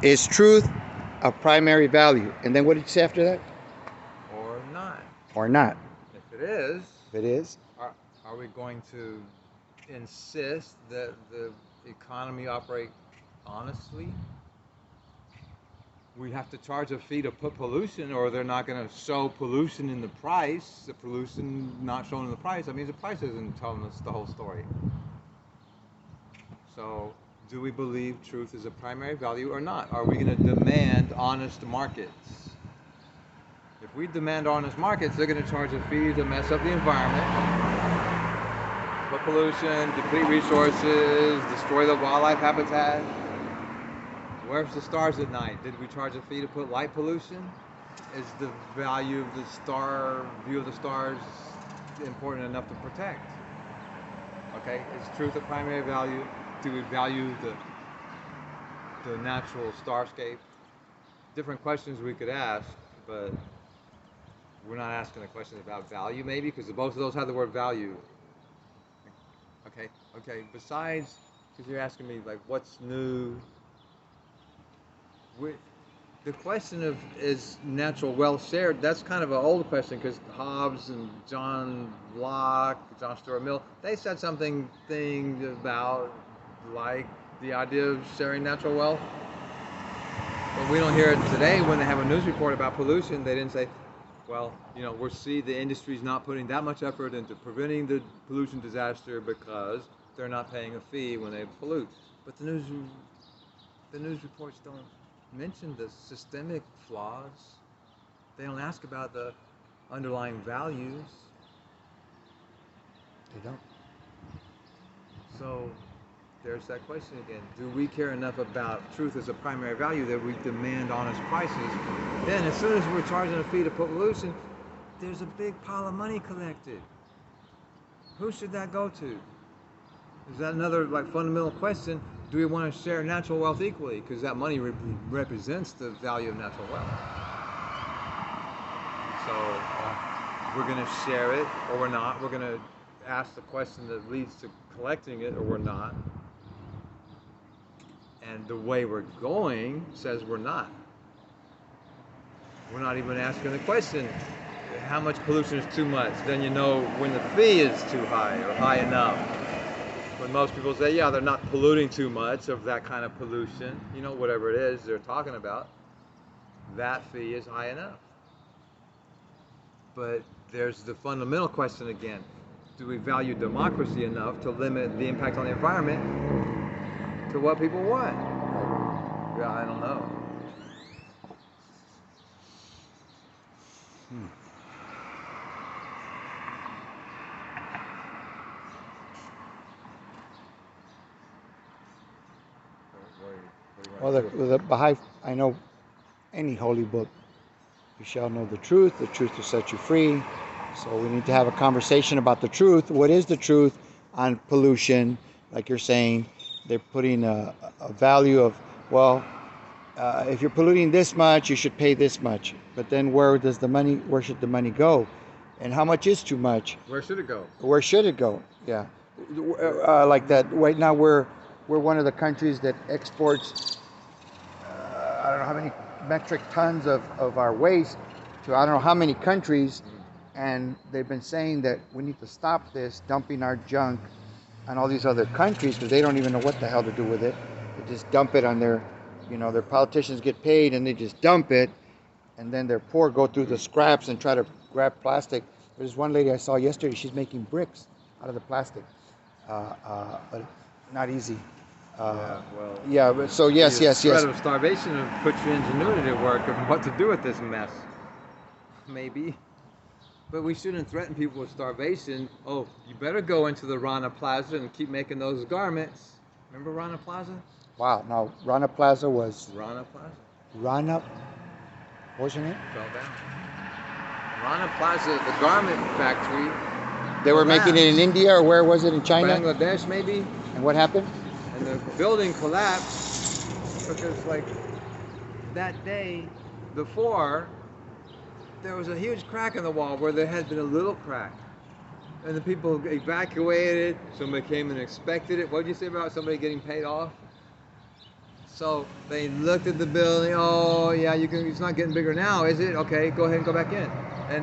Is truth a primary value? And then what did you say after that? or not? Or not? If it is, If it is, are, are we going to insist that the economy operate honestly? We have to charge a fee to put pollution, or they're not going to show pollution in the price. The pollution not shown in the price, that means the price isn't telling us the whole story. So, do we believe truth is a primary value or not? Are we going to demand honest markets? If we demand honest markets, they're going to charge a fee to mess up the environment, put pollution, deplete resources, destroy the wildlife habitat. Where's the stars at night? Did we charge a fee to put light pollution? Is the value of the star, view of the stars, important enough to protect? Okay, is truth a primary value? Do we value the natural starscape? Different questions we could ask, but we're not asking the questions about value, maybe, because both of those have the word value. Okay. Besides, because you're asking me like, what's new? The question of is natural wealth shared? That's kind of an old question because Hobbes and John Locke, John Stuart Mill, they said something about like the idea of sharing natural wealth. But we don't hear it today when they have a news report about pollution. They didn't say, well, we'll see the industry's not putting that much effort into preventing the pollution disaster because they're not paying a fee when they pollute. But the news reports don't mention the systemic flaws. They don't ask about the underlying values. they don't. So there's that question again. Do we care enough about truth as a primary value that we demand honest prices? Then as soon as we're charging a fee to put pollution, there's a big pile of money collected. Who should that go to? Is that another fundamental question? Do we want to share natural wealth equally? Because that money represents the value of natural wealth. So we're going to share it or we're not. We're going to ask the question that leads to collecting it or we're not. And the way we're going says we're not. We're not even asking the question, how much pollution is too much? Then you know when the fee is too high or high enough. When most people say, yeah, they're not polluting too much of that kind of pollution, whatever it is they're talking about, that fee is high enough. But there's the fundamental question again. Do we value democracy enough to limit the impact on the environment to what people want? Yeah, I don't know. Well, the Baha'i, I know any holy book, you shall know the truth will set you free. So we need to have a conversation about the truth. What is the truth on pollution? Like you're saying, they're putting a value of, well, if you're polluting this much, you should pay this much. But then where should the money go? And how much is too much? Where should it go? Where should it go? Yeah. Like that. Right now we're one of the countries that exports, I don't know how many metric tons of our waste to I don't know how many countries. And they've been saying that we need to stop this dumping our junk on all these other countries because they don't even know what the hell to do with it. They just dump it on their politicians get paid and they just dump it. And then their poor go through the scraps and try to grab plastic. There's one lady I saw yesterday, she's making bricks out of the plastic. But not easy. But so yes. The threat of starvation will put your ingenuity to work of what to do with this mess. Maybe. But we shouldn't threaten people with starvation. Oh, you better go into the Rana Plaza and keep making those garments. Remember Rana Plaza? Wow, now Rana Plaza was... Rana Plaza? Rana... What was her name? Fell down. Rana Plaza, the garment factory. They were making it in India, or where was it, in China? Bangladesh, maybe. And what happened? And the building collapsed because, that day before, there was a huge crack in the wall where there had been a little crack. And the people evacuated, somebody came and inspected it. What did you say about somebody getting paid off? So they looked at the building. Oh, yeah, you can. It's not getting bigger now, is it? Okay, go ahead and go back in.